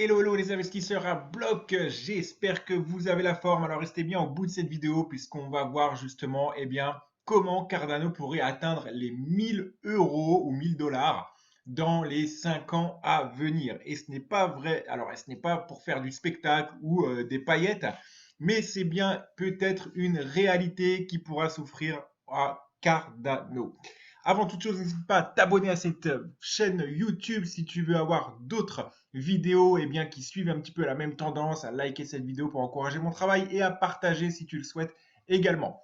Hello, hello les investisseurs à bloc, j'espère que vous avez la forme. Alors restez bien au bout de cette vidéo puisqu'on va voir justement comment Cardano pourrait atteindre les 1000 euros ou 1000 dollars dans les 5 ans à venir. Et ce n'est pas vrai, alors ce n'est pas pour faire du spectacle ou des paillettes, mais c'est bien peut-être une réalité qui pourra s'offrir à Cardano. Avant toute chose, n'hésite pas à t'abonner à cette chaîne YouTube si tu veux avoir d'autres vidéos qui suivent un petit peu la même tendance, à liker cette vidéo pour encourager mon travail et à partager si tu le souhaites également.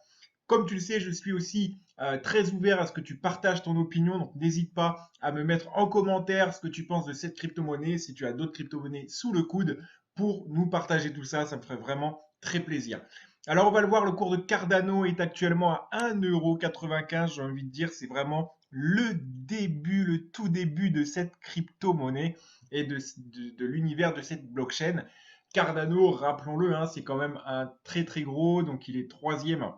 Comme tu le sais, je suis aussi très ouvert à ce que tu partages ton opinion, donc n'hésite pas à me mettre en commentaire ce que tu penses de cette crypto-monnaie, si tu as d'autres crypto-monnaies sous le coude pour nous partager tout ça, ça me ferait vraiment très plaisir. Alors on va le voir, le cours de Cardano est actuellement à 1,95 €, j'ai envie de dire, c'est vraiment le début, le tout début de cette crypto-monnaie et de l'univers de cette blockchain. Cardano, rappelons-le, hein, c'est quand même un très très gros, donc il est troisième,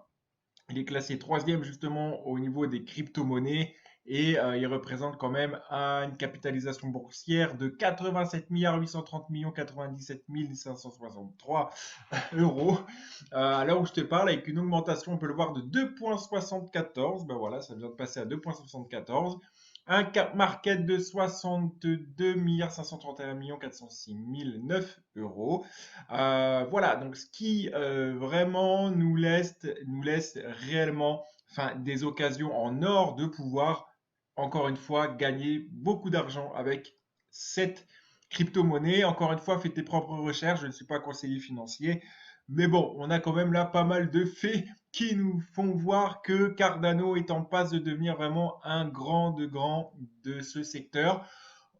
il est classé troisième justement au niveau des crypto-monnaies et il représente quand même une capitalisation boursière de 87 830 97 563 euros à l'heure où je te parle, avec une augmentation, on peut le voir, de 2,74. Ben voilà, ça vient de passer à 2,74. Un cap market de 62 531 406 009 euros. Voilà, donc ce qui vraiment nous laisse réellement des occasions en or de pouvoir, encore une fois, gagner beaucoup d'argent avec cette crypto-monnaie. Encore une fois, fais tes propres recherches, je ne suis pas conseiller financier. Mais bon, on a quand même là pas mal de faits qui nous font voir que Cardano est en passe de devenir vraiment un grand de ce secteur.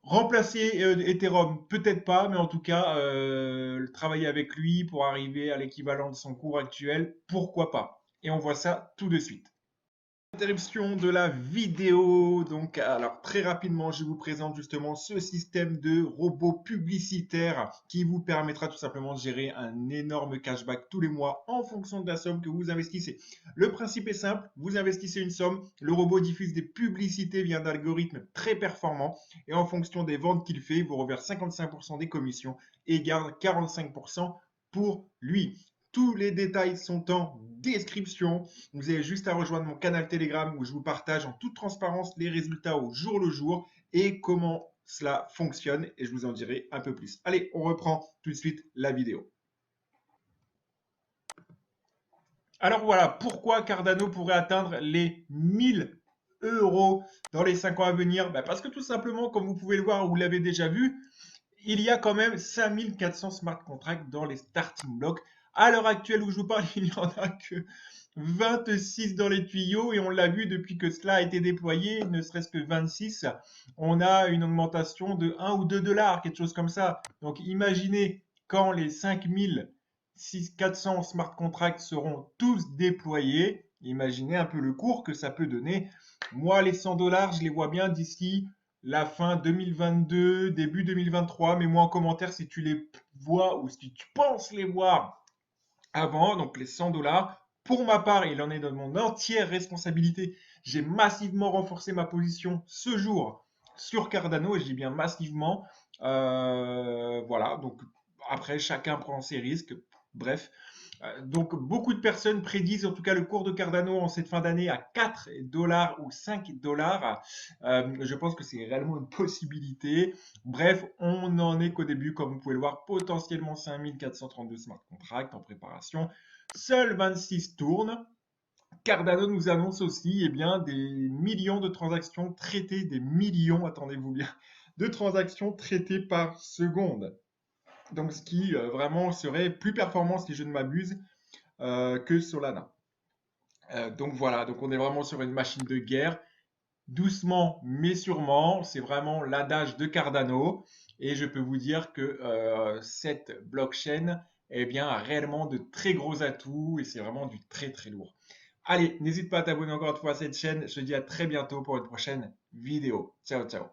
Remplacer Ethereum, peut-être pas, mais en tout cas, travailler avec lui pour arriver à l'équivalent de son cours actuel, pourquoi pas. Et on voit ça tout de suite. Interruption de la vidéo. Donc, alors très rapidement, je vous présente justement ce système de robot publicitaire qui vous permettra tout simplement de gérer un énorme cashback tous les mois en fonction de la somme que vous investissez. Le principe est simple, vous investissez une somme, le robot diffuse des publicités via un algorithme très performant et en fonction des ventes qu'il fait, il vous reverse 55% des commissions et garde 45% pour lui. Tous les détails sont en description. Vous avez juste à rejoindre mon canal Telegram où je vous partage en toute transparence les résultats au jour le jour et comment cela fonctionne et je vous en dirai un peu plus. Allez, on reprend tout de suite la vidéo. Alors voilà, pourquoi Cardano pourrait atteindre les 1000 euros dans les 5 ans à venir? Parce que tout simplement, comme vous pouvez le voir, vous l'avez déjà vu, il y a quand même 5400 smart contracts dans les starting blocks. À l'heure actuelle où je vous parle, il n'y en a que 26 dans les tuyaux et on l'a vu depuis que cela a été déployé, ne serait-ce que 26, on a une augmentation de 1 ou 2 dollars, quelque chose comme ça. Donc imaginez quand les 5400 smart contracts seront tous déployés, imaginez un peu le cours que ça peut donner. Moi, les 100 dollars, je les vois bien d'ici la fin 2022, début 2023. Mets-moi en commentaire si tu les vois ou si tu penses les voir avant, donc les 100 dollars. Pour ma part, il en est de mon entière responsabilité. J'ai massivement renforcé ma position ce jour sur Cardano, et je dis bien massivement. Voilà, donc après, chacun prend ses risques. Bref, donc beaucoup de personnes prédisent en tout cas le cours de Cardano en cette fin d'année à 4 dollars ou 5 dollars. Je pense que c'est réellement une possibilité. Bref, on n'en est qu'au début, comme vous pouvez le voir, potentiellement 5432 smart contracts en préparation. Seuls 26 tournent. Cardano nous annonce aussi des millions de transactions traitées, des millions, attendez-vous bien, de transactions traitées par seconde. Donc ce qui vraiment serait plus performant si je ne m'abuse que Solana. Donc voilà, donc on est vraiment sur une machine de guerre. Doucement mais sûrement, c'est vraiment l'adage de Cardano. Et je peux vous dire que cette blockchain a réellement de très gros atouts et c'est vraiment du très très lourd. Allez, n'hésite pas à t'abonner encore une fois à cette chaîne. Je te dis à très bientôt pour une prochaine vidéo. Ciao, ciao.